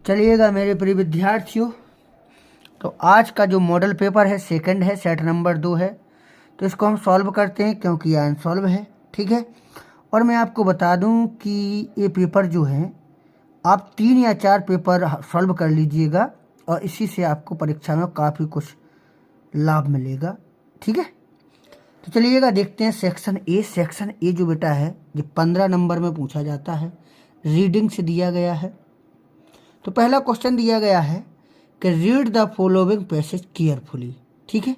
चलिएगा मेरे प्रिय विद्यार्थियों, तो आज का जो मॉडल पेपर है सेकंड है, सेट नंबर 2 है। तो इसको हम सॉल्व करते हैं क्योंकि ये अनसॉल्व है, ठीक है। और मैं आपको बता दूं कि ये पेपर जो है आप 3 या 4 पेपर सॉल्व कर लीजिएगा और इसी से आपको परीक्षा में काफ़ी कुछ लाभ मिलेगा, ठीक है। तो चलिएगा देखते हैं सेक्शन ए। सेक्शन ए जो बेटा है ये 15 नंबर में पूछा जाता है, रीडिंग से दिया गया है। तो पहला क्वेश्चन दिया गया है कि read the following passage carefully, ठीक है,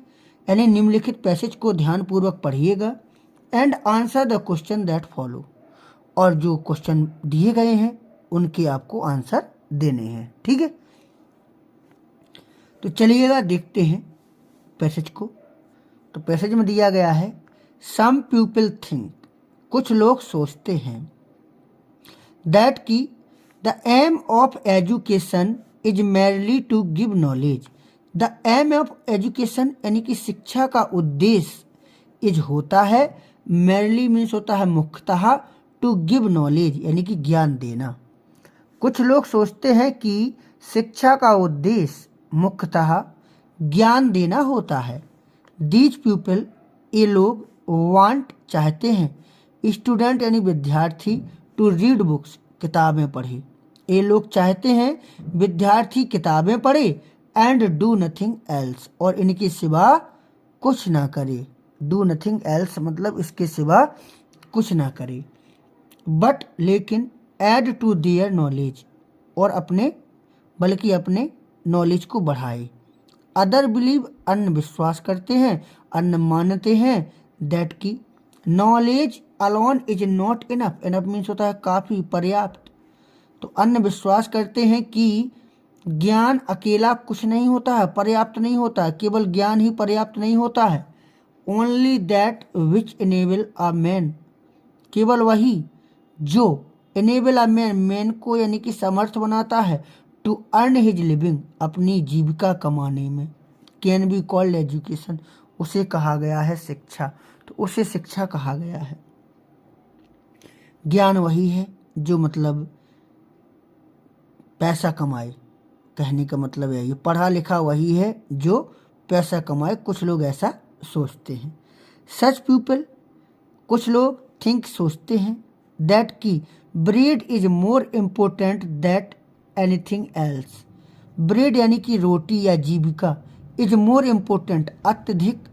यानी निम्नलिखित पैसेज को ध्यानपूर्वक पढ़िएगा and answer the question that follow, और जो क्वेश्चन दिए गए हैं उनके आपको आंसर देने हैं, ठीक है। तो चलिएगा देखते हैं पैसेज को। तो पैसेज में दिया गया है सम पीपल थिंक, कुछ लोग सोचते हैं, दैट की the aim of education is merely to give knowledge. The aim of education यानी कि शिक्षा का उद्देश्य इज होता है, मेरली मीन्स होता है मुख्यतः, टू गिव नॉलेज यानी कि ज्ञान देना। कुछ लोग सोचते हैं कि शिक्षा का उद्देश्य मुख्यतः ज्ञान देना होता है। दीज पीपल, ये लोग, वांट चाहते हैं, स्टूडेंट यानी विद्यार्थी, टू रीड बुक्स किताबें पढ़े। ये लोग चाहते हैं विद्यार्थी किताबें पढ़े एंड डू नथिंग एल्स, और इनके सिवा कुछ ना करे। डू नथिंग एल्स मतलब इसके सिवा कुछ ना करे। बट लेकिन ऐड टू देयर नॉलेज, और बल्कि अपने नॉलेज को बढ़ाए। अदर बिलीव, अन्य विश्वास करते हैं, अन्य मानते हैं, दैट की knowledge alone is not enough. Enough means होता है काफ़ी, पर्याप्त। तो अन्य विश्वास करते हैं कि ज्ञान अकेला कुछ नहीं होता है, पर्याप्त नहीं होता है, केवल ज्ञान ही पर्याप्त नहीं होता है। Only that which enable a man, केवल वही जो इनेबल अ मैन, मैन को यानी कि समर्थ बनाता है, टू अर्न हिज लिविंग, अपनी जीविका कमाने में, कैन बी कॉल्ड एजुकेशन, उसे कहा गया है शिक्षा। तो उसे शिक्षा कहा गया है। ज्ञान वही है जो मतलब पैसा कमाए, कहने का मतलब है ये पढ़ा लिखा वही है जो पैसा कमाए। कुछ लोग ऐसा सोचते हैं। सच पीपल, कुछ लोग थिंक सोचते हैं, दैट की bread is more important that anything else. Bread यानी कि रोटी या जीविका, इज मोर इम्पोर्टेंट अत्यधिक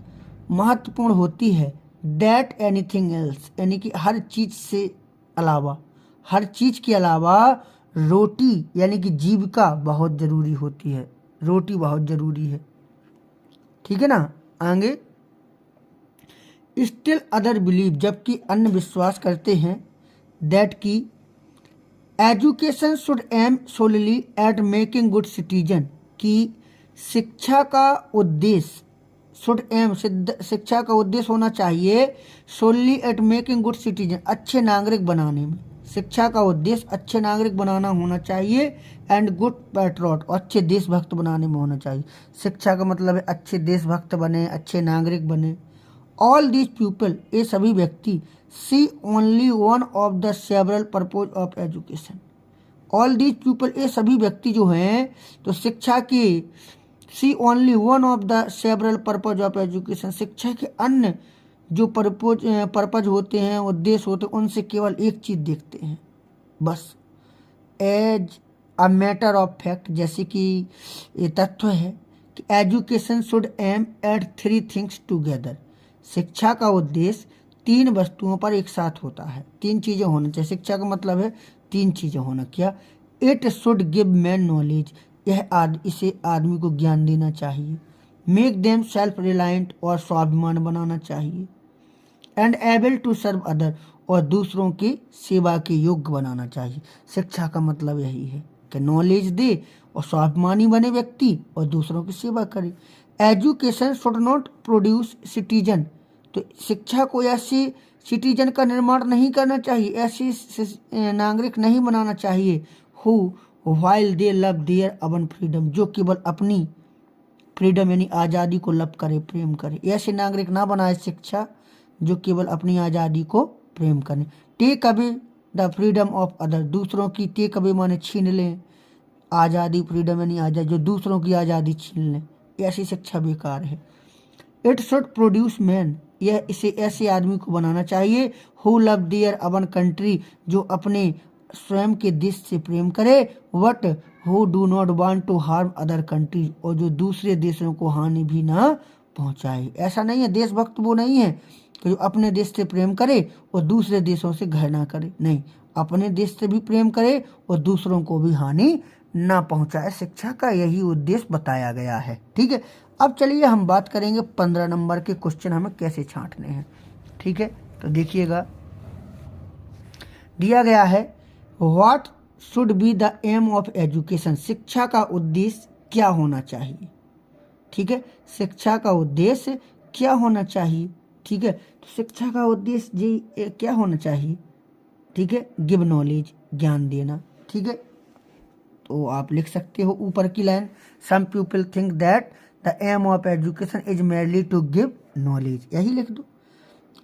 महत्वपूर्ण होती है, दैट एनीथिंग एल्स यानी कि हर चीज़ से अलावा, हर चीज़ के अलावा रोटी यानी कि जीविका बहुत ज़रूरी होती है, रोटी बहुत ज़रूरी है, ठीक है ना। आगे स्टिल अदर बिलीव, जबकि अन्य विश्वास करते हैं, दैट की education should M solely eight making good citizen, की शिक्षा का उद्देश्य, शुड एम शिक्षा का उद्देश्य होना चाहिए, solely eight making good citizen, अच्छे नागरिक बनाने में। शिक्षा का उद्देश्य अच्छे नागरिक बनाना होना चाहिए, एंड गुड पैट्रियट, और अच्छे देशभक्त बनाने में होना चाहिए। शिक्षा का मतलब है अच्छे देशभक्त बने, अच्छे नागरिक बने। ऑल दीज पीपल, ये सभी व्यक्ति, she only one of the several purpose of education. All these people, ये सभी व्यक्ति जो हैं तो शिक्षा की, she only one of the several purpose of education, शिक्षा के अन्य जो पर्पज होते हैं, उद्देश्य होते हैं, उनसे केवल एक चीज़ देखते हैं बस। As a matter of fact, जैसे कि ये तथ्य है कि education should aim at 3 things together, शिक्षा का उद्देश्य 3 वस्तुओं पर एक साथ होता है, 3 चीज़ें होना चाहिए। शिक्षा का मतलब है 3 चीज़ें होना। क्या? It should give man knowledge, इसे आदमी को ज्ञान देना चाहिए। मेक देम सेल्फ रिलायंट, और स्वाभिमान बनाना चाहिए। And able to serve other, और दूसरों की सेवा के योग्य बनाना चाहिए। शिक्षा का मतलब यही है कि नॉलेज दे और स्वाभिमानी बने व्यक्ति और दूसरों की सेवा करे। Education should not produce citizen, तो शिक्षा को ऐसे सिटीजन का निर्माण नहीं करना चाहिए, ऐसे नागरिक नहीं बनाना चाहिए, who while they love their own freedom, जो केवल अपनी फ्रीडम यानी आज़ादी को लव करे, प्रेम करे। ऐसे नागरिक ना बनाए शिक्षा जो केवल अपनी आज़ादी को प्रेम करें। Take away the freedom of other, दूसरों की टेक अवे माने छीन लें, आज़ादी, फ्रीडम यानी आज़ादी, जो दूसरों की आज़ादी छीन लें, ऐसी शिक्षा बेकार है। इट शुड प्रोड्यूस मैन, यह इसे ऐसे आदमी को बनाना चाहिए who love their own country, जो अपने स्वयं के देश से प्रेम करे, what who do not want to harm other countries, और जो दूसरे देशों को हानि भी ना पहुंचाए। ऐसा नहीं है, देशभक्त वो नहीं है कि जो अपने देश से प्रेम करे और दूसरे देशों से घृणा करे, नहीं, अपने देश से भी प्रेम करे और दूसरों को भी हानि ना पहुंचाए। शिक्षा का यही उद्देश्य बताया गया है। ठीक है, अब चलिए हम बात करेंगे 15 नंबर के क्वेश्चन हमें कैसे छांटने हैं। ठीक है, तो देखिएगा, दिया गया है what should be the aim of education, शिक्षा का उद्देश्य क्या होना चाहिए। ठीक है, शिक्षा का उद्देश्य क्या होना चाहिए। ठीक है, तो शिक्षा का उद्देश्य जी क्या होना चाहिए। ठीक है, गिव नॉलेज, ज्ञान देना। ठीक है, तो आप लिख सकते हो ऊपर की line, some people think that the aim of education is merely to give knowledge, यही लिख दो।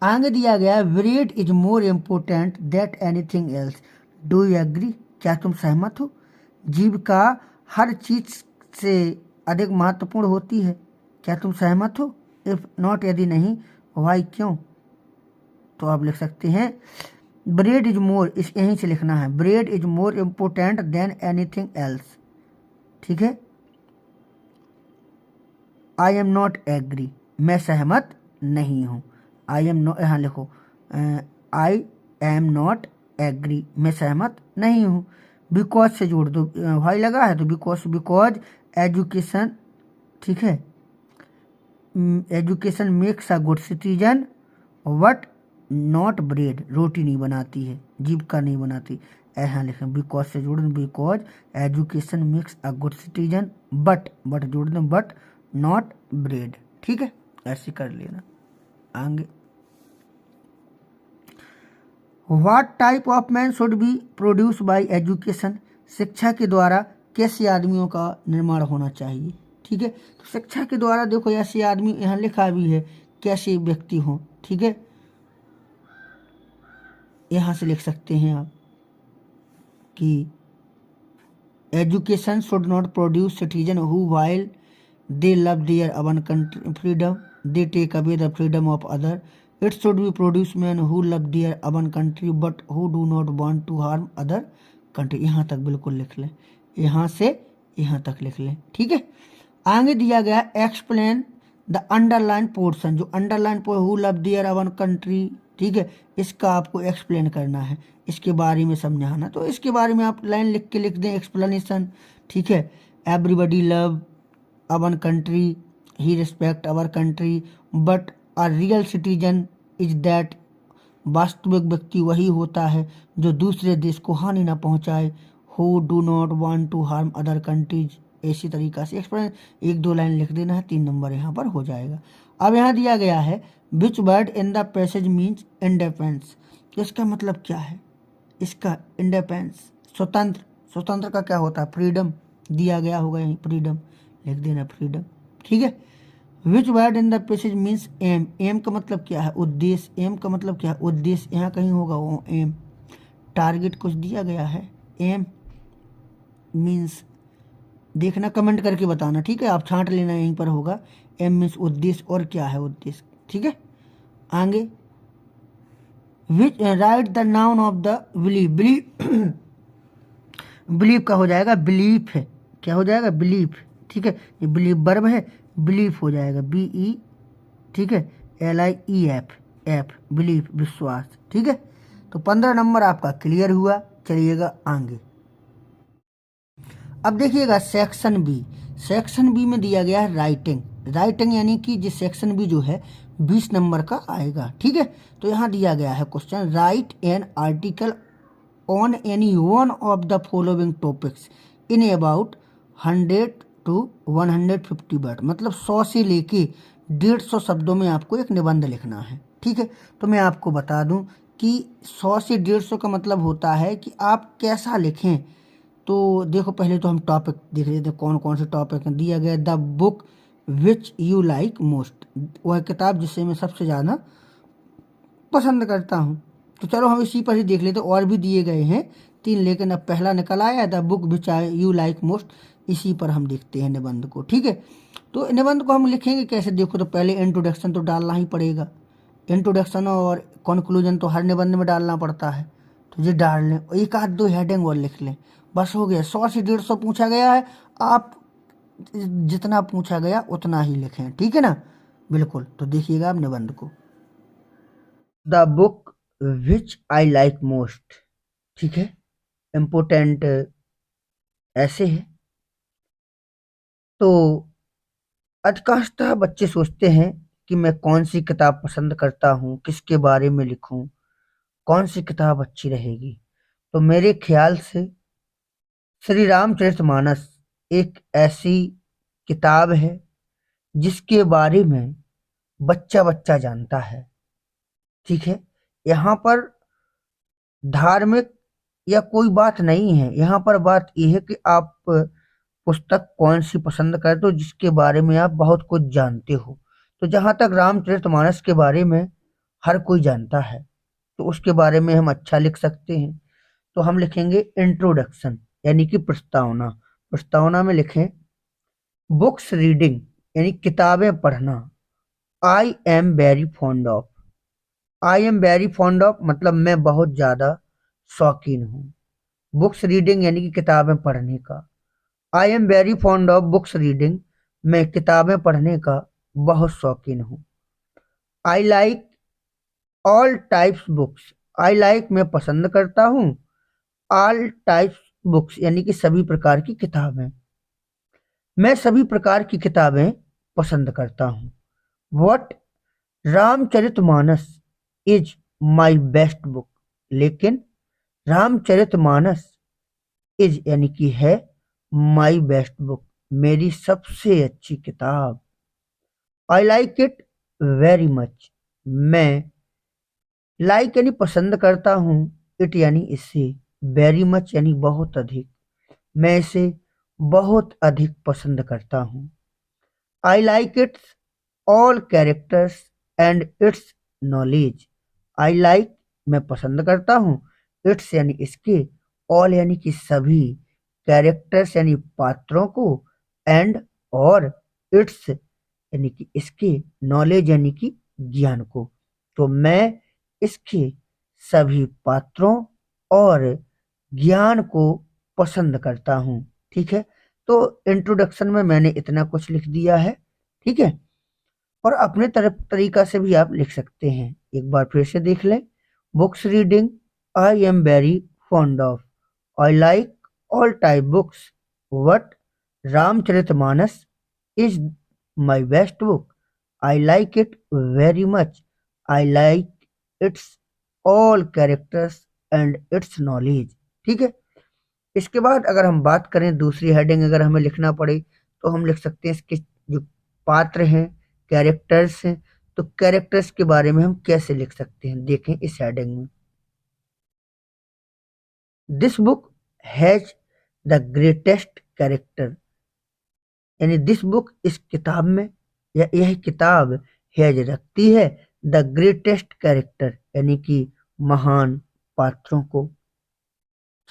आगे दिया गया bread is more important that anything else, do you agree, क्या तुम सहमत हो। जीविका हर चीज से अधिक महत्वपूर्ण होती है, क्या तुम सहमत हो। इफ नॉट, यदि नहीं, वाई, क्यों। तो आप लिख सकते हैं ब्रेड इज मोर, इस यहीं से लिखना है, bread is more important than anything else. ठीक है, आई एम नॉट एग्री, मैं सहमत नहीं हूँ। आई एम नॉट, यहाँ लिखो आई एम नॉट एग्री, मैं सहमत नहीं हूँ। बिकॉज से जोड़ दो, भाई लगा है तो बिकॉज एजुकेशन, ठीक है, education makes a good citizen what not bread, रोटी नहीं बनाती है, जीविका नहीं बनाती। यहाँ लिखें बिकॉज से जोड़ दें, because education makes a good citizen, but जोड़ दें, बट नॉट ब्रेड। ठीक है, ऐसे कर लेना। आगे, what type of man should be produce by education, शिक्षा के द्वारा कैसे आदमियों का निर्माण होना चाहिए। ठीक है, तो शिक्षा के द्वारा देखो ऐसे आदमी, यहाँ लिखा भी है कैसे व्यक्ति हों। ठीक है, यहाँ से लिख सकते हैं आप कि education should not produce citizen who while they love their own country freedom they take away the freedom of other, it should be produce man who love their own country but who do not want to harm other country. यहाँ तक बिल्कुल लिख लें, यहाँ से यहाँ तक लिख लें। ठीक है, आगे दिया गया एक्सप्लेन द अंडरलाइन पोर्शन, जो underline who love their own country, ठीक है, इसका आपको एक्सप्लेन करना है, इसके बारे में समझाना। तो इसके बारे में आप लाइन लिख के लिख दें एक्सप्लेनेशन। ठीक है, everybody love our country, he respect our country, but a real citizen is that, वास्तविक व्यक्ति वही होता है जो दूसरे देश को हानि ना पहुंचाए, who do not want to harm other countries. इसी तरीका से एक्सप्लेन, 1-2 लाइन लिख देना है, 3 नंबर यहाँ पर हो जाएगा। अब यहाँ दिया गया है which word in the passage means independence, इसका मतलब क्या है। इसका इंडिपेंडेंस, स्वतंत्र, स्वतंत्र का क्या होता है, फ्रीडम, दिया गया होगा यहीं फ्रीडम, लिख देना फ्रीडम। ठीक है, which word in the passage means aim, aim का मतलब क्या है, उद्देश्य, एम का मतलब क्या है, उद्देश्य, यहाँ कहीं होगा वो एम, टारगेट कुछ दिया गया है, एम मीन्स, देखना कमेंट करके बताना। ठीक है, आप छांट लेना, यहीं पर होगा, एम मीन्स उद्देश्य, और क्या है उद्देश्य। ठीक है, आगे which write the noun of the belief, belief का हो जाएगा बिलीफ है, क्या हो जाएगा बिलीफ। ठीक है, ये बिलीफ वर्ब है, बिलीफ हो जाएगा BE, ठीक है, LIEF, बिलीफ, विश्वास। ठीक है, तो 15 नंबर आपका क्लियर हुआ। चलिएगा आगे, अब देखिएगा सेक्शन बी, सेक्शन बी में दिया गया है राइटिंग, राइटिंग यानी कि जिस सेक्शन बी जो है 20 नंबर का आएगा। ठीक है, तो यहाँ दिया गया है question, right an article on any one of the following topics in about 100 to 150 word, मतलब 100 से लेके 150 शब्दों में आपको एक निबंध लिखना है। ठीक है, तो मैं आपको बता दूं कि 100 से 150 का मतलब होता है कि आप कैसा लिखें। तो देखो पहले तो हम टॉपिक देख लेते हैं, कौन कौन से टॉपिक हैं। दिया गया the book which you like most, वह किताब जिसे मैं सबसे ज़्यादा पसंद करता हूँ। तो चलो हम इसी पर ही देख लेते हैं, और भी दिए गए हैं 3, लेकिन अब पहला निकल आया, the book which I you like most. इसी पर हम लिखते हैं निबंध को। ठीक है, तो निबंध को हम लिखेंगे कैसे, देखो तो पहले इंट्रोडक्शन तो डालना ही पड़ेगा। इंट्रोडक्शन और कंक्लूजन तो हर निबंध में डालना पड़ता है, तो ये डाल लें, एक आध दो हेडिंग और लिख लें, बस हो गया। 100 से 150 पूछा गया है, आप जितना पूछा गया उतना ही लिखें, ठीक है ना, बिल्कुल। तो देखिएगा आप निबंध को, the book which I like most. ठीक है, इम्पोर्टेंट ऐसे है। तो अधिकांशतः बच्चे सोचते हैं कि मैं कौन सी किताब पसंद करता हूँ, किसके बारे में लिखूं, कौन सी किताब अच्छी रहेगी। तो मेरे ख्याल से श्री रामचरितमानस एक ऐसी किताब है जिसके बारे में बच्चा बच्चा जानता है। ठीक है, यहाँ पर धार्मिक या कोई बात नहीं है, यहाँ पर बात यह है कि आप पुस्तक कौन सी पसंद करते हो जिसके बारे में आप बहुत कुछ जानते हो। तो जहाँ तक रामचरितमानस के बारे में हर कोई जानता है, तो उसके बारे में हम अच्छा लिख सकते हैं। तो हम लिखेंगे इंट्रोडक्शन, यानी कि प्रस्तावना। प्रस्तावना में लिखें बुक्स रीडिंग, यानी किताबें पढ़ना। I am very fond of. I am very fond of मतलब मैं बहुत ज़्यादा शौकीन हूँ। बुक्स रीडिंग यानी कि किताबें पढ़ने का। I am very fond of books reading, मैं किताबें पढ़ने का बहुत शौकीन हूँ। I like all types books. I like मैं पसंद करता हूँ, ऑल टाइप्स बुक्स यानी कि सभी प्रकार की किताबें। मैं सभी प्रकार की किताबें पसंद करता हूँ। What Ramcharitmanas is my best book. लेकिन रामचरितमानस इज यानी कि है माई बेस्ट बुक, मेरी सबसे अच्छी किताब। I like it very much. मैं लाइक यानी पसंद करता हूँ, इट यानी इसे, वेरी मच यानी बहुत अधिक, मैं इसे बहुत अधिक पसंद करता हूँ। I like it's all characters and it's knowledge. I like मैं पसंद करता हूँ, इट्स यानी इसके, ऑल यानी कि सभी, कैरेक्टर्स यानी पात्रों को, एंड और इट्स यानी कि इसके, नॉलेज यानी कि ज्ञान को। तो मैं इसके सभी पात्रों और ज्ञान को पसंद करता हूँ। ठीक है, तो इंट्रोडक्शन में मैंने इतना कुछ लिख दिया है। ठीक है, और अपने तरफ तरीका से भी आप लिख सकते हैं। एक बार फिर से देख लें। Books reading, I am very fond of. I like all type books. What Ramcharitmanas is my best book. I like it very much. I like it's all characters and it's knowledge. ठीक है, इसके बाद अगर हम बात करें दूसरी हेडिंग अगर हमें लिखना पड़े, तो हम लिख सकते हैं इसके जो पात्र हैं, कैरेक्टर्स हैं। तो कैरेक्टर्स के बारे में हम कैसे लिख सकते हैं, देखें इस हेडिंग में। This book has the greatest character, यानी दिस बुक इस किताब में, या यह किताब हैज रखती है द ग्रेटेस्ट कैरेक्टर यानी कि महान पात्रों को,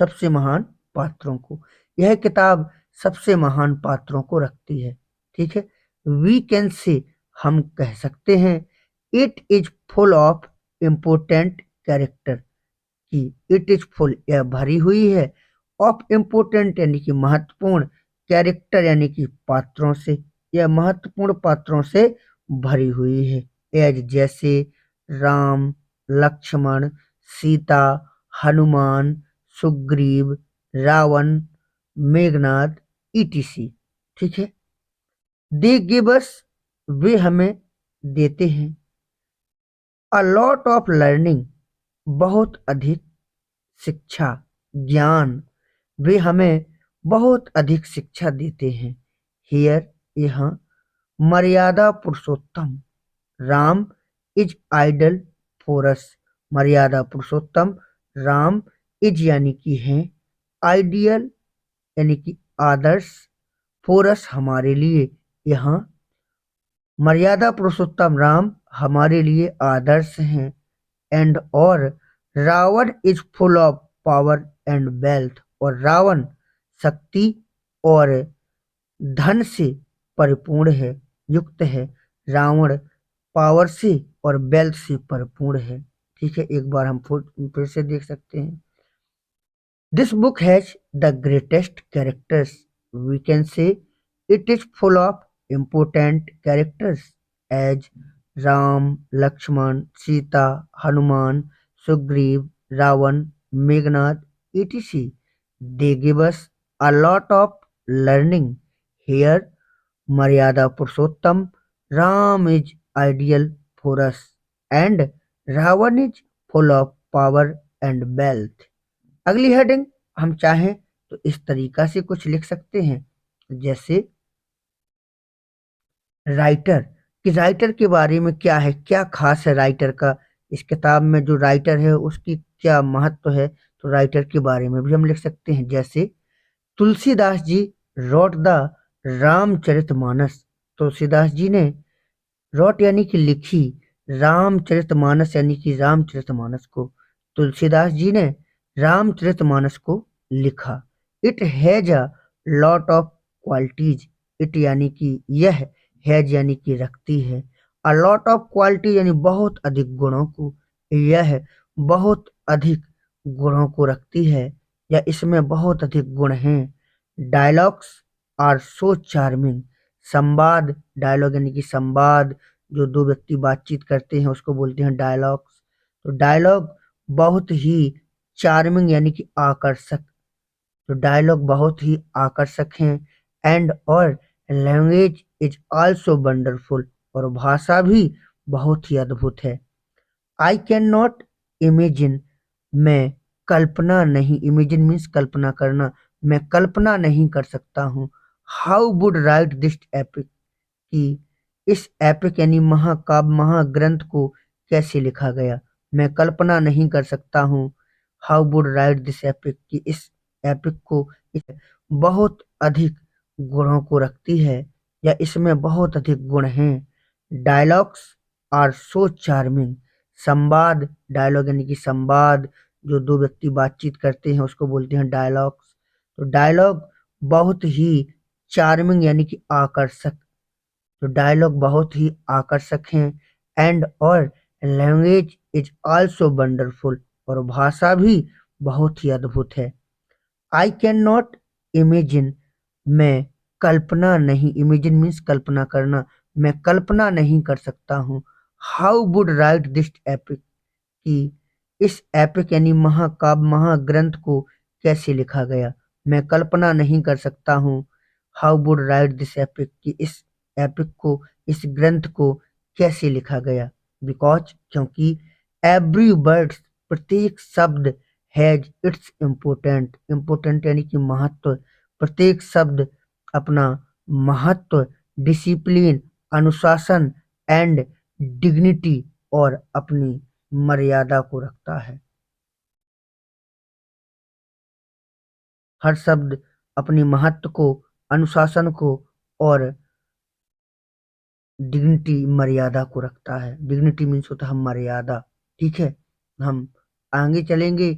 सबसे महान पात्रों को। यह किताब सबसे महान पात्रों को रखती है। ठीक है, वी कैन से हम कह सकते हैं, it is full of important character, कि इट इज फुल यह भरी हुई है, ऑफ इम्पोर्टेंट यानी कि महत्वपूर्ण, कैरेक्टर यानी कि पात्रों से, यह महत्वपूर्ण पात्रों से भरी हुई है। एज जैसे राम, लक्ष्मण, सीता, हनुमान, सुग्रीव, रावण, मेघनाद, ईटीसी। ठीक है, दे गिव अस वे हमें देते हैं, अ लॉट ऑफ लर्निंग बहुत अधिक शिक्षा, ज्ञान, वे हमें बहुत अधिक शिक्षा देते हैं। हियर यहाँ, Maryada Purushottam, Ram is idol for us. Maryada Purushottam Ram is यानी कि है, आइडियल यानी कि आदर्श, फोरस हमारे लिए, यहाँ मर्यादा पुरुषोत्तम राम हमारे लिए आदर्श हैं। एंड और Ravana is full of power and wealth, और रावण शक्ति और धन से परिपूर्ण है, युक्त है। रावण पावर से और वेल्थ से परिपूर्ण है। ठीक है, एक बार हम फिर से देख सकते हैं। This book has the greatest characters, we can say it is full of important characters as Ram, Lakshman, Sita, Hanuman, Sugriva, Ravana, Meghnath, etc. They give us a lot of learning. Here, Maryada Purushottam, Ram is ideal for us, and Ravan is full of power and wealth. अगली heading हम चाहें तो इस तरीका से कुछ लिख सकते हैं, जैसे राइटर, कि राइटर के बारे में क्या है, क्या खास है राइटर का, इस किताब में जो राइटर है उसकी क्या महत्व है, तो राइटर के बारे में भी हम लिख सकते हैं। जैसे तुलसीदास जी रोट द रामचरितमानस, तुलसीदास जी ने रोट यानी कि लिखी, रामचरितमानस यानी कि रामचरितमानस को, तुलसीदास जी ने रामचरितमानस को लिखा। It has a lot of qualities, it यानी कि यह, हैज यानी कि रखती है, अ लॉट ऑफ क्वालिटी यानी बहुत अधिक गुणों को, यह बहुत अधिक गुणों को रखती है या इसमें बहुत अधिक गुण हैं। डायलॉग्स आर सो चार्मिंग, संवाद, डायलॉग यानी कि संवाद, जो दो व्यक्ति बातचीत करते हैं उसको बोलते हैं डायलॉग्स। तो डायलॉग बहुत ही चार्मिंग यानी कि आकर्षक, तो डायलॉग बहुत ही आकर्षक हैं। एंड और लैंग्वेज इज आल्सो वंडरफुल, और भाषा भी बहुत ही अद्भुत है। आई कैन नॉट इमेजिन, मैं कल्पना नहीं, इमेजिन मीन्स कल्पना करना, मैं कल्पना नहीं कर सकता हूँ। How would write this epic, कि इस एपिक यानी महाकाव्य, महाग्रंथ को कैसे लिखा गया, मैं कल्पना नहीं कर सकता हूँ। How would write this epic, कि इस एपिक को, इस बहुत अधिक गुणों को रखती है या इसमें बहुत अधिक गुण हैं। डायलॉग्स आर सो चार्मिंग, संवाद, डायलॉग यानी कि संवाद, जो दो व्यक्ति बातचीत करते हैं उसको बोलते हैं डायलॉग्स। तो डायलॉग बहुत ही चार्मिंग यानी कि आकर्षक, तो डायलॉग बहुत ही आकर्षक हैं। एंड और लैंग्वेज इज आल्सो वंडरफुल, और भाषा भी बहुत ही अद्भुत है। आई कैन नॉट इमेजिन, मैं कल्पना नहीं, इमेजिन मीन्स कल्पना करना, मैं कल्पना नहीं कर सकता हूँ। How would write this epic, कि इस एपिक यानी महाकाव्य, महाग्रंथ को कैसे लिखा गया, मैं कल्पना नहीं कर सकता हूँ। How would write this epic, कि इस एपिक को, इस ग्रंथ को कैसे लिखा गया। बिकॉज, क्योंकि एवरी वर्ड, प्रत्येक शब्द, हैज इट्स इम्पोर्टेंट, इम्पोर्टेंट यानी कि महत्व, प्रत्येक शब्द अपना महत्व, डिसिप्लिन, अनुशासन, एंड डिग्निटी, और अपनी मर्यादा को रखता है। हर शब्द अपनी महत्व को, अनुशासन को और डिग्निटी, मर्यादा को रखता है। डिग्निटी मीन्स होता है मर्यादा। ठीक है, हम आगे चलेंगे।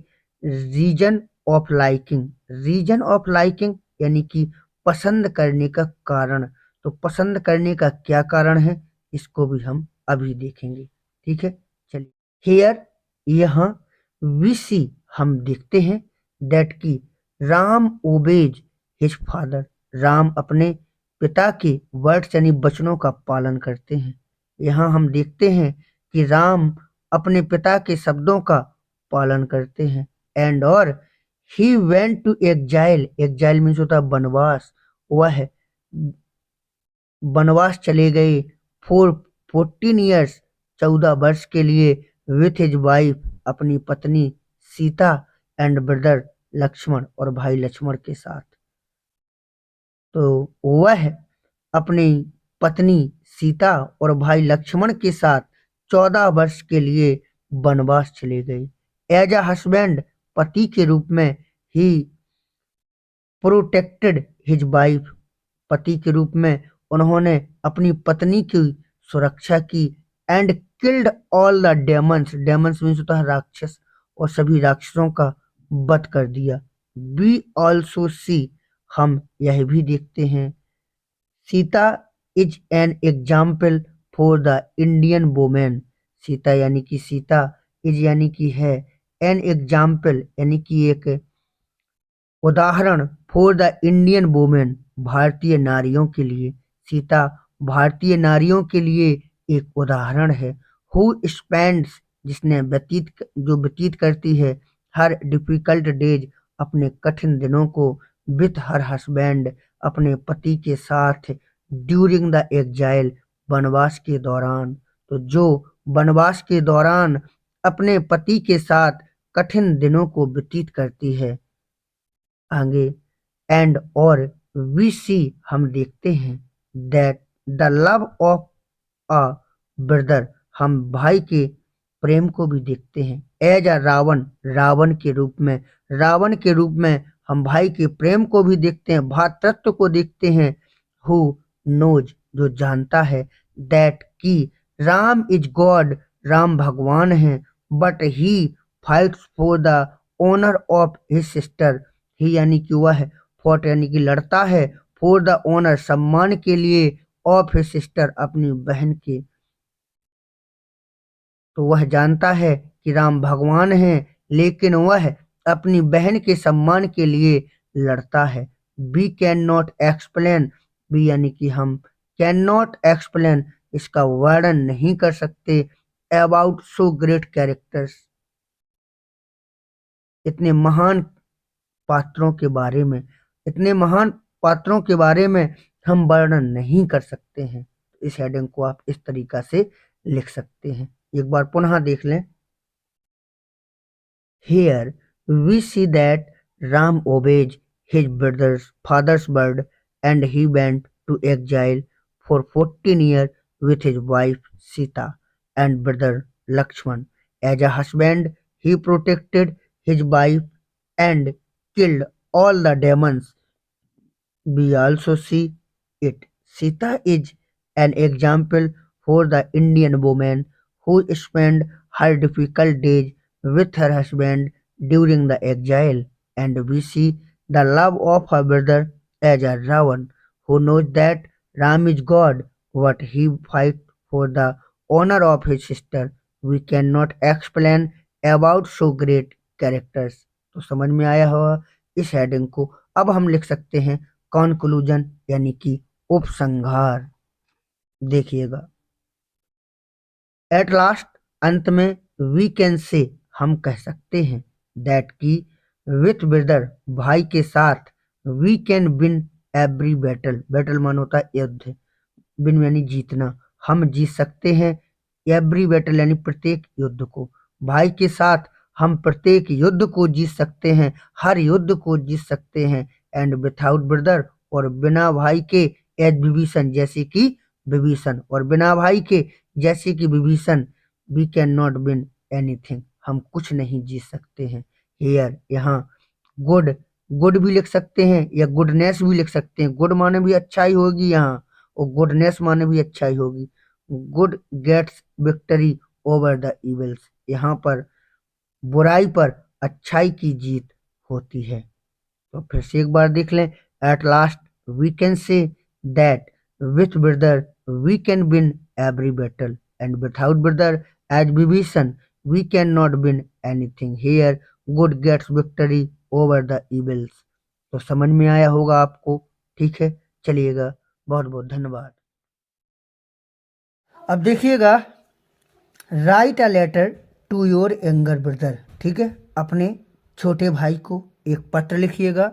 Reason of liking, reason of liking यानी कि पसंद करने का कारण, तो पसंद करने का क्या कारण है इसको भी हम अभी देखेंगे। ठीक है, चलिए। हेयर, यहाँ, वी सी, हम देखते हैं, दैट की Ram obeys his father, Ram अपने पिता के वर्ड्स यानी वचनों का पालन करते हैं। यहाँ हम देखते हैं कि राम अपने पिता के शब्दों का पालन करते हैं। एंड और he went to exile, exile means होता है वनवास, वह वनवास चले गए फॉर 14 ईयर्स, 14 वर्ष के लिए, विथ हिज वाइफ, अपनी पत्नी सीता, एंड ब्रदर लक्ष्मण, और भाई लक्ष्मण के साथ। तो वह अपनी पत्नी सीता और भाई लक्ष्मण के साथ 14 वर्ष के लिए वनवास चले गए। एज अ हस्बैंड, पति के रूप में, ही प्रोटेक्टेड हिज वाइफ, पति के रूप में उन्होंने अपनी पत्नी की सुरक्षा की। And killed all the demons, demons means होता है राक्षस, और सभी राक्षसों का बंद कर दिया। वी ऑल्सो सी, हम यह भी देखते हैं, Sita is an example for the Indian women. Sita यानी कि सीता, इज यानी कि है, एन एग्जाम्पल यानी कि एक उदाहरण, फॉर द इंडियन वुमेन, भारतीय नारियों के लिए। सीता भारतीय नारियों के लिए एक उदाहरण है। हु स्पेंड्स, जिसने व्यतीत करती है, हर डिफिकल्ट डेज, अपने कठिन दिनों को, विथ हर हस्बैंड, अपने पति के साथ, ड्यूरिंग द एग्जाइल, वनवास के दौरान। तो जो वनवास के दौरान अपने पति के साथ कठिन दिनों को व्यतीत करती है, आगे, एंड और वी सी, हम देखते हैं, that the love of a brother, हम भाई के प्रेम को भी देखते हैं, एज अ रावण, रावण के रूप में हम भाई के प्रेम को भी देखते हैं, भ्रातृत्व को देखते हैं। हु नोज, जो जानता है, दैट की राम इज गॉड, राम भगवान है, but he fights for the honour of his sister. He यानी कि वह, फॉट यानी कि लड़ता है, फॉर द ऑनर, सम्मान के लिए, ऑफ हिज सिस्टर, अपनी बहन के। तो वह जानता है कि राम भगवान है, लेकिन वह अपनी बहन के सम्मान के लिए लड़ता है। वी कैन नॉट एक्सप्लेन, बी यानी कि हम, कैन नॉट एक्सप्लेन, इसका वर्णन नहीं कर सकते, अबाउट सो ग्रेट कैरेक्टर्स, इतने महान पात्रों के बारे में, इतने महान पात्रों के बारे में हम वर्णन नहीं कर सकते हैं। इस हेडिंग को आप इस तरीका से लिख सकते हैं। एक बार पुनः देख लें। Here we see that Ram obeys his father's word, and he went to exile for 14 years with his wife Sita and brother Lakshman. As a husband, he protected his wife and killed all the demons. We also see it. Sita is an example for the Indian woman who spent her difficult days with her husband during the exile, and we see the love of her brother as a Ravan who knows that Ram is God, but he fights for the honor of his sister. We cannot explain about so great characters. तो समझ में आया होगा इस heading को। अब हम लिख सकते हैं कॉन्क्लूजन यानी कि उपसंहार। देखिएगा, एट लास्ट, अंत में, वी कैन से, हम कह सकते हैं, दैट की विथ ब्रदर, भाई के साथ, we can win every battle, battle मान होता है युद्ध, विन यानी जीतना, हम जीत सकते हैं एवरी बैटल यानी प्रत्येक युद्ध को, भाई के साथ हम प्रत्येक युद्ध को जीत सकते हैं, हर युद्ध को जीत सकते हैं। एंड विथआउट ब्रदर, और बिना भाई के, एज विभीषण, जैसे कि विभीषण, और बिना भाई के जैसे कि Vibhishan, we cannot win anything, हम कुछ नहीं जीत सकते हैं। हेयर, यहाँ, गुड, गुड भी लिख सकते हैं या गुडनेस भी लिख सकते हैं, गुड माने भी अच्छाई होगी यहाँ, और गुडनेस माने भी अच्छाई होगी। Good gets victory over the evils, यहाँ पर बुराई पर अच्छाई की जीत होती है। तो फिर से एक बार देख लें, at last we can say that with brother we can win every battle, and without brother as Vibhishan we cannot win anything, here good gets victory over the evils. तो समझ में आया होगा आपको, ठीक है। चलिएगा, बहुत बहुत धन्यवाद। अब देखिएगा, write a letter to your younger brother, ठीक है, अपने छोटे भाई को एक पत्र लिखिएगा।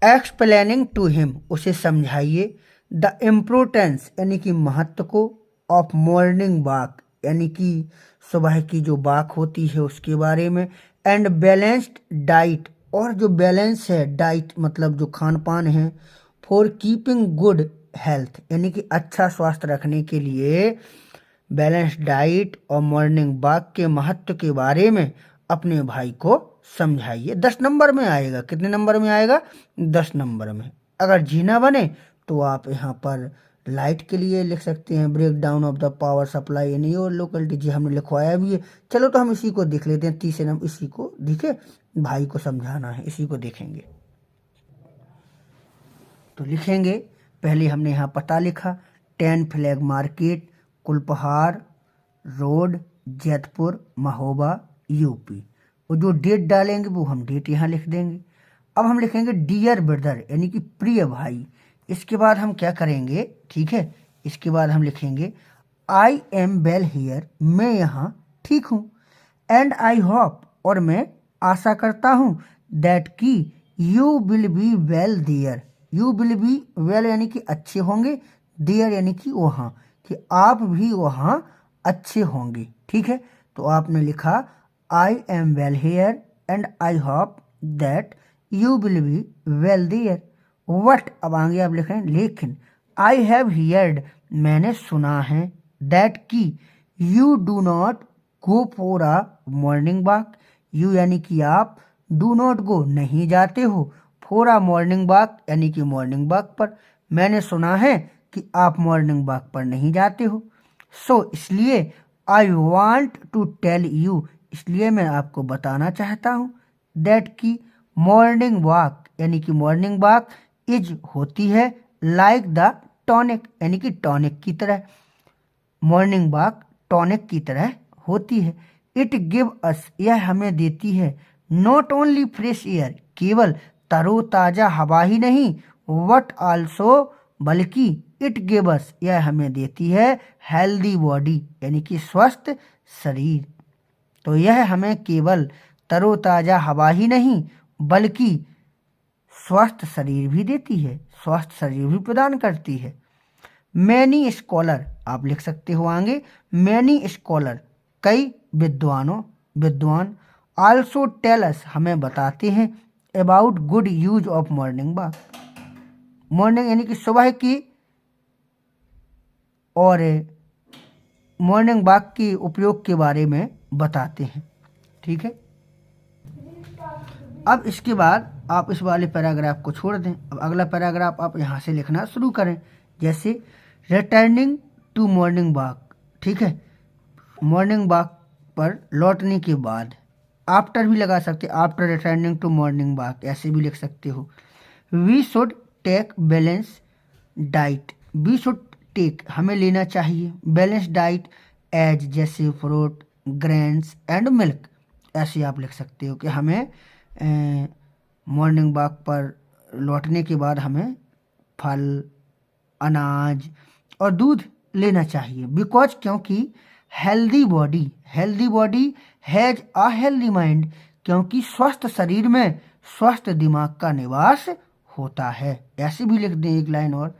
एक्सप्लेनिंग टू हिम, उसे समझाइए, द इम्पोर्टेंस यानी कि महत्व को, ऑफ मॉर्निंग वॉक यानी कि सुबह की जो वॉक होती है उसके बारे में, एंड बैलेंस्ड डाइट, और जो बैलेंस है डाइट मतलब जो खान पान है, फॉर कीपिंग गुड हेल्थ यानी कि अच्छा स्वास्थ्य रखने के लिए बैलेंस डाइट और मॉर्निंग वॉक के महत्व के बारे में अपने भाई को समझाइए। 10 नंबर में आएगा, कितने नंबर में आएगा? 10 नंबर में। अगर जीना बने तो आप यहाँ पर लाइट के लिए लिख सकते हैं, break down of the power supply in your locality, जी हमने लिखवाया भी है। चलो तो हम इसी को देख लेते हैं, तीसरे नंबर इसी को, ठीक है, भाई को समझाना है, इसी को देखेंगे। तो लिखेंगे, पहले हमने यहाँ पता लिखा 10 flag market, Kulpahar road, Jaitpur, Mahoba, UP. और जो डेट डालेंगे वो हम डेट यहाँ लिख देंगे। अब हम लिखेंगे डियर ब्रदर, यानी कि प्रिय भाई। इसके बाद हम क्या करेंगे, ठीक है, इसके बाद हम लिखेंगे आई एम वेल हियर, मैं यहाँ ठीक हूँ। एंड आई होप, और मैं आशा करता हूँ, दैट की you will be well there. You will be well यानी कि अच्छे होंगे, देयर यानी कि वहाँ, कि आप भी वहाँ अच्छे होंगे। ठीक है, तो आपने लिखा I am well here and I hope that you will be well there. What, अब आगे आप लिखें लेकिन, आई हैव हियर्ड, मैंने सुना है, दैट की you do not go for a morning walk. You यानी कि आप, डू नॉट गो नहीं जाते हो, फॉर अ मॉर्निंग वॉक यानी कि मॉर्निंग वॉक पर। मैंने सुना है कि आप मॉर्निंग वॉक पर नहीं जाते हो। सो इसलिए I want to tell you, इसलिए मैं आपको बताना चाहता हूँ, दैट की मॉर्निंग वॉक यानी कि मॉर्निंग वॉक इज होती है लाइक द टॉनिक, यानी कि टॉनिक की तरह। मॉर्निंग वॉक टॉनिक की तरह होती है। इट गिव अस, यह हमें देती है, नॉट ओनली फ्रेश एयर, केवल तरोताजा हवा ही नहीं, वट आल्सो, बल्कि इट गिव अस, यह हमें देती है हेल्दी बॉडी, यानी कि स्वस्थ शरीर। तो यह हमें केवल तरोताजा हवा ही नहीं बल्कि स्वस्थ शरीर भी देती है, स्वस्थ शरीर भी प्रदान करती है। मैनी स्कॉलर, आप लिख सकते हो आगे, मैनी स्कॉलर, कई विद्वान, आल्सो टेल अस, हमें बताते हैं, about good use of morning walk, morning यानी कि सुबह की और मॉर्निंग वॉक के उपयोग के बारे में बताते हैं। ठीक है, अब इसके बाद आप इस वाले पैराग्राफ को छोड़ दें। अब अगला पैराग्राफ आप यहाँ से लिखना शुरू करें, जैसे रिटर्निंग टू मॉर्निंग वॉक। ठीक है, मॉर्निंग वॉक पर लौटने के बाद, आफ्टर भी लगा सकते, after returning to morning walk ऐसे भी लिख सकते हो। We should take balance diet, we should take, हमें लेना चाहिए, बैलेंस डाइट एज, जैसे फ्रूट, ग्रेन्स एंड मिल्क, ऐसे आप लिख सकते हो कि हमें मॉर्निंग वॉक पर लौटने के बाद हमें फल, अनाज और दूध लेना चाहिए। बिकॉज, क्योंकि healthy body has a healthy mind, क्योंकि स्वस्थ शरीर में स्वस्थ दिमाग का निवास होता है। ऐसे भी लिख दें एक लाइन और।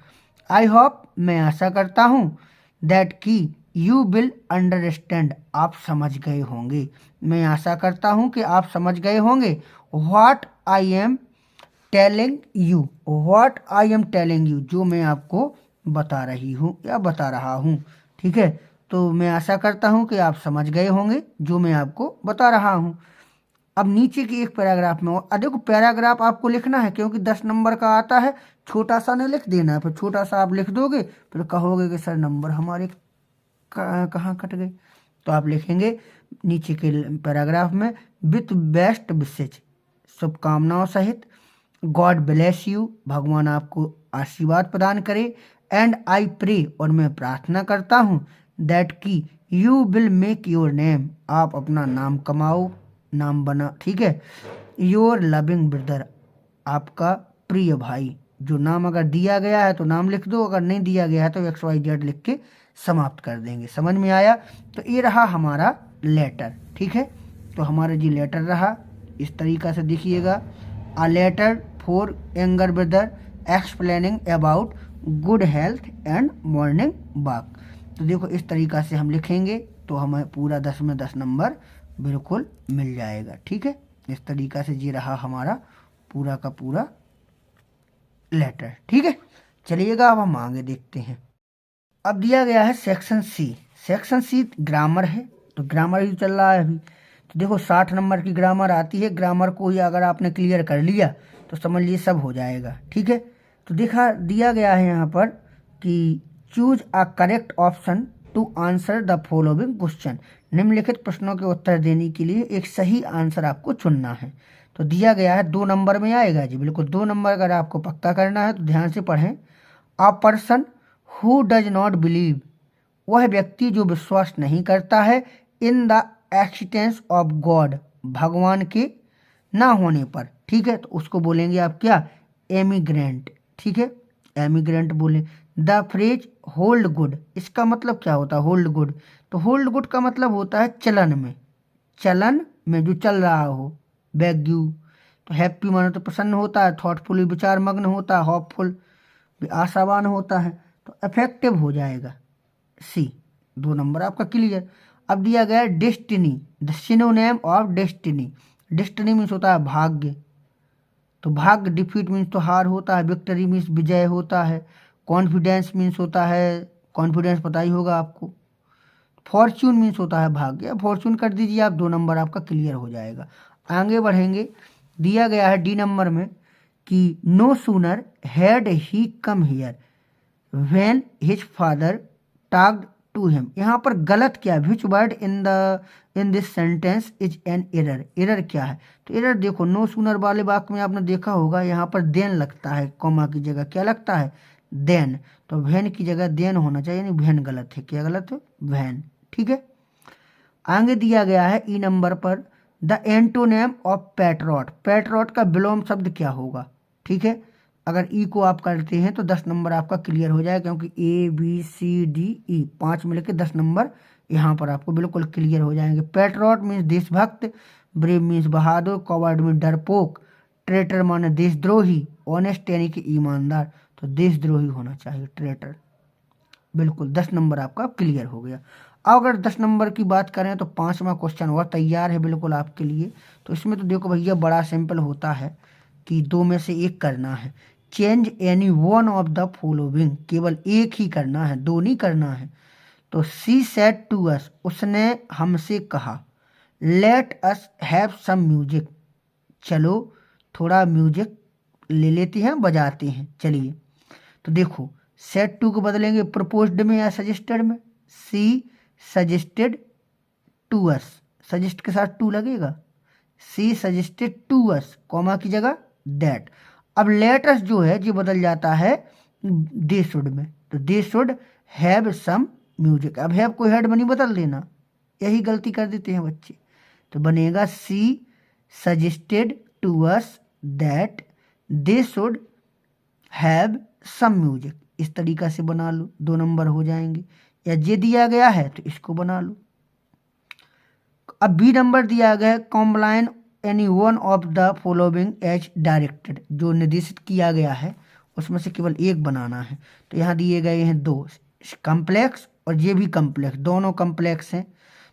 आई होप, मैं आशा करता हूँ, दैट की यू विल अंडरस्टैंड, आप समझ गए होंगे, मैं आशा करता हूँ कि आप समझ गए होंगे। What I am telling you, what I am telling you, जो मैं आपको बता रही हूँ या बता रहा हूँ। ठीक है, तो मैं आशा करता हूँ कि आप समझ गए होंगे जो मैं आपको बता रहा हूँ। अब नीचे के एक पैराग्राफ में, और देखो पैराग्राफ आपको लिखना है क्योंकि 10 नंबर का आता है, छोटा सा नहीं लिख देना है, फिर छोटा सा आप लिख दोगे फिर कहोगे कि सर नंबर हमारे कहाँ कट गए। तो आप लिखेंगे नीचे के पैराग्राफ में, विथ बेस्ट विशेज, शुभकामनाओं सहित, गॉड ब्लेस यू, भगवान आपको आशीर्वाद प्रदान करे, एंड आई प्रे, और मैं प्रार्थना करता हूँ, दैट की you will make your name, आप अपना नाम कमाओ, नाम बना। ठीक है, योर लविंग ब्रदर, आपका प्रिय भाई। जो नाम अगर दिया गया है तो नाम लिख दो, अगर नहीं दिया गया है तो XYZ लिख के समाप्त कर देंगे। समझ में आया? तो ये रहा हमारा लेटर। ठीक है, तो हमारा जी लेटर रहा, इस तरीक़ा से देखिएगा, a letter for younger brother explaining about good health and morning walk. तो देखो इस तरीक़ा से हम लिखेंगे तो हमें पूरा 10 में 10 नंबर बिल्कुल मिल जाएगा। ठीक है, इस तरीक़ा से ये रहा हमारा पूरा का पूरा लेटर। ठीक है, चलिएगा अब हम आगे देखते हैं। अब दिया गया है section C. Section C grammar है, तो ग्रामर ही चल रहा है अभी। तो देखो 60 नंबर की ग्रामर आती है, ग्रामर को ही अगर आपने क्लियर कर लिया तो समझ लीजिए सब हो जाएगा। ठीक है, तो दिया गया है यहाँ पर कि choose a correct option to answer the following question, निम्नलिखित प्रश्नों के उत्तर देने के लिए एक सही आंसर आपको चुनना है। तो दिया गया है 2 नंबर में आएगा जी, बिल्कुल 2 नंबर अगर आपको पक्का करना है तो ध्यान से पढ़ें। A person who does not believe, वह व्यक्ति जो विश्वास नहीं करता है in the existence of God, भगवान के ना होने पर, ठीक है, तो उसको बोलेंगे आप क्या, एमिग्रेंट, ठीक है, एमिग्रेंट बोले। द फ्रेज होल्ड गुड, इसका मतलब क्या होता है होल्ड गुड, तो होल्ड गुड का मतलब होता है चलन में, चलन में जो चल रहा हो, बैग्यू। तो हैप्पी मानो तो प्रसन्न होता है, थॉटफुली विचार मग्न होता है, होपफुल आशावान होता है, तो इफेक्टिव हो जाएगा सी, 2 नंबर आपका क्लियर। अब दिया गया है destiny, the synonym of destiny, destiny means होता है भाग्य, तो भाग्य, डिफीट मीन्स तो हार होता है, विक्ट्री मीन्स विजय होता है, कॉन्फिडेंस मीन्स होता है, कॉन्फिडेंस पता ही होगा आपको, फॉर्च्यून मीन्स होता है भाग्य, फॉर्च्यून कर दीजिए आप, 2 नंबर आपका क्लियर हो जाएगा। आगे बढ़ेंगे, दिया गया है डी नंबर में कि no sooner had he come here when his father talked to him, यहाँ पर गलत क्या है, which word in this sentence is an error, error क्या है, तो एरर देखो, नो सूनर वाले वाक्य में आपने देखा होगा यहाँ पर देन लगता है, कॉमा की जगह क्या लगता है, देन, तो वैन की जगह देन होना चाहिए, यानी वैन गलत है, क्या गलत है, वैन, ठीक है। आगे दिया गया है ई नंबर पर द एंटोनेम ऑफ पैट्रॉट, पैट्रॉट का विलोम शब्द क्या होगा, ठीक है, अगर ई को आप करते हैं तो 10 नंबर आपका क्लियर हो जाएगा, क्योंकि A B C D E 5 मिलकर 10 नंबर यहाँ पर आपको बिल्कुल क्लियर हो जाएंगे। पैट्रॉट मीन्स देशभक्त, ब्रेव मीन्स बहादुर, कॉवर्ड मीन्स डरपोक, ट्रेटर माने देशद्रोही, ऑनेस्ट यानी कि ईमानदार, तो देशद्रोही होना चाहिए ट्रेटर, बिल्कुल 10 नंबर आपका क्लियर हो गया। अब अगर 10 नंबर की बात करें तो 5वां क्वेश्चन और तैयार है बिल्कुल आपके लिए, तो इसमें तो देखो भैया बड़ा सिंपल होता है कि 2 में से 1 करना है, change any one of the following, केवल एक ही करना है, 2 नहीं करना है। तो सी सेड टू अस, उसने हमसे कहा, let us have some music, चलो थोड़ा म्यूजिक ले लेते हैं, बजाते हैं, चलिए। तो देखो सेड टू को बदलेंगे प्रपोज्ड में या सजेस्टेड में, सी सजेस्टेड टू अस, सजेस्ट के साथ टू लगेगा, सी सजेस्टेड टू अस, कॉमा की जगह दैट। अब लेट अस जो है ये बदल जाता है दे शुड में, तो they should have some music, अब हैव को हेड में नहीं बदल देना, यही गलती कर देते हैं बच्चे, तो बनेगा she suggested to us that they should have some music, इस तरीका से बना लो, 2 नंबर हो जाएंगे। या ये दिया गया है तो इसको बना लो। अब बी नंबर दिया गया है complain any one of the following as directed, जो निर्देशित किया गया है उसमें से केवल एक बनाना है, तो यहाँ दिए गए हैं 2, कम्प्लेक्स और ये भी कम्प्लेक्स, दोनों कम्प्लेक्स हैं।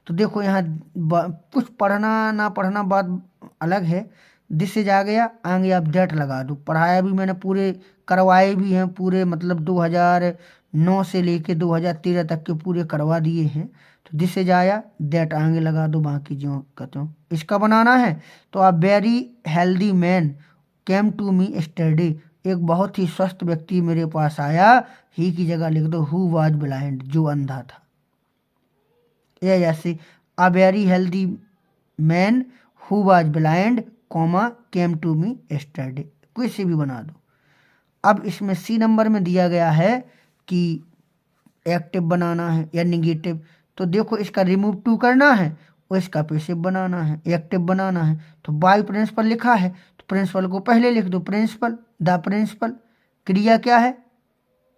तो देखो यहाँ कुछ पढ़ना ना पढ़ना बात अलग है, दिस इज आ गया, आगे आप डेट लगा दो, पढ़ाया भी मैंने पूरे, करवाए भी हैं पूरे, मतलब 2009 से लेके 2013 तक के पूरे करवा दिए हैं। तो दिस इज आया, डेट आगे लगा दो, बाकी जो कहते हो इसका बनाना है। तो आप very healthy man came to me study, एक बहुत ही स्वस्थ व्यक्ति मेरे पास आया, ही की जगह लिख दो हु वाज ब्लाइंड, जो अंधा था, या जैसे a very healthy man who was blind comma came to me study, कोई से भी बना दो। अब इसमें सी नंबर में दिया गया है कि एक्टिव बनाना है या निगेटिव, तो देखो इसका रिमूव टू करना है और इसका पैसिव बनाना है, एक्टिव बनाना है। तो बाय प्रिंसिपल लिखा है तो प्रिंसिपल को पहले लिख दो, प्रिंसिपल, द प्रिंसिपल, क्रिया क्या है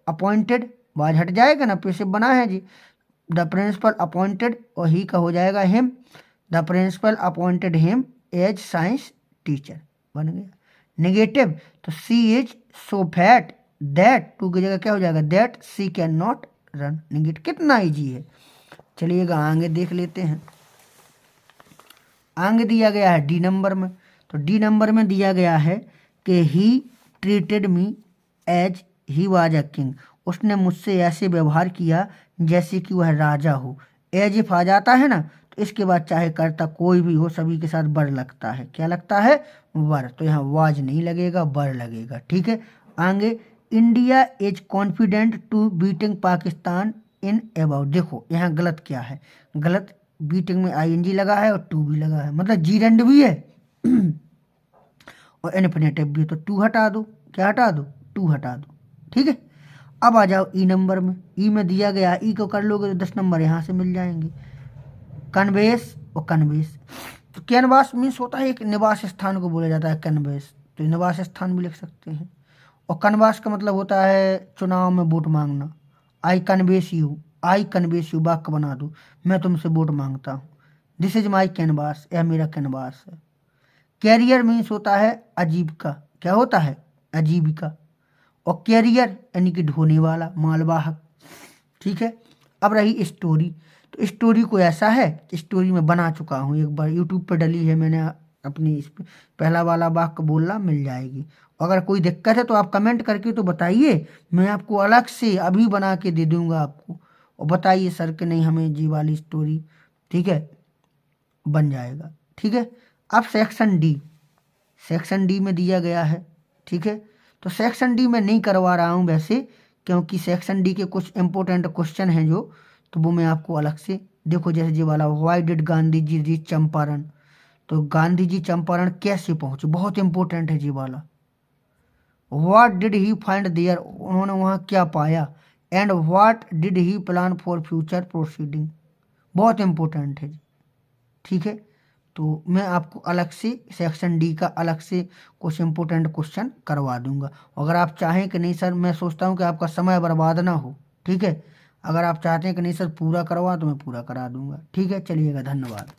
अपॉइंटेड, वाज हट जाएगा ना, पैसिव बना है जी, द प्रिंसिपल अपॉइंटेड और ही का हो जाएगा him, the principal appointed him as science teacher, बन गया। नेगेटिव तो she is so fat that, too की जगह क्या हो जाएगा that she can not run, negative, कितना इजी है। चलिएगा आगे देख लेते हैं, आगे दिया गया है डी नंबर में, तो डी नंबर में दिया गया है कि he treated me as he was a king, उसने मुझसे ऐसे व्यवहार किया जैसे कि वह राजा हो। एज इफ आ जाता है ना तो इसके बाद चाहे करता कोई भी हो सभी के साथ बर लगता है, क्या लगता है वर, तो यहाँ वाज नहीं लगेगा बर लगेगा, ठीक है। आगे India is confident to beating Pakistan in about, देखो यहाँ गलत क्या है, गलत बीटिंग में आईएनजी लगा है और टू भी लगा है, मतलब जी एंड भी है और इन्फिनेटिव भी है, तो टू हटा दो, क्या हटा दो, टू हटा दो। ठीक है, अब आ जाओ ई नंबर में। ई में दिया गया, ई को कर लोगे तो 10 नंबर यहाँ से मिल जाएंगे। कन्वेस और कन्वेस, तो कैनवास मीन्स होता है एक निवास स्थान को बोला जाता है कन्वेस, तो निवास स्थान भी लिख सकते हैं। और कन्वास का मतलब होता है चुनाव में वोट मांगना। आई कन्वेस यू, आई कन्वेस यू वाक्य बना दो, मैं तुमसे वोट मांगता हूँ। दिस इज माई कैनवास, यह मेरा कैनवास है। कैरियर मीन्स होता है आजीविका, क्या होता है, आजीविका। और कैरियर यानी कि ढोने वाला, मालवाहक। ठीक है, अब रही स्टोरी, तो स्टोरी को ऐसा है कि स्टोरी में बना चुका हूँ, एक बार यूट्यूब पर डली है मैंने अपनी, इस पहला वाला वाक्य बोलना मिल जाएगी। अगर कोई दिक्कत है तो आप कमेंट करके तो बताइए, मैं आपको अलग से अभी बना के दे दूंगा आपको, और बताइए सर कि नहीं हमें जी वाली स्टोरी, ठीक है, बन जाएगा। ठीक है, अब सेक्शन डी, सेक्शन डी में दिया गया है। ठीक है, तो सेक्शन डी में नहीं करवा रहा हूँ वैसे, क्योंकि सेक्शन डी के कुछ इंपॉर्टेंट क्वेश्चन हैं जो, तो वो मैं आपको अलग से, देखो जैसे ये वाला, why did Gandhi ji reach Champaran, तो गांधी जी चंपारण कैसे पहुंचे, बहुत इंपॉर्टेंट है ये वाला। What did he find there, उन्होंने वहाँ क्या पाया। And what did he plan for future proceeding, बहुत इंपॉर्टेंट है। ठीक है, तो मैं आपको अलग से सेक्शन डी का अलग से कुछ इंपॉर्टेंट क्वेश्चन करवा दूंगा। अगर आप चाहें कि नहीं सर, मैं सोचता हूं कि आपका समय बर्बाद ना हो। ठीक है, अगर आप चाहते हैं कि नहीं सर पूरा करवा, तो मैं पूरा करा दूंगा। ठीक है, चलिएगा, धन्यवाद।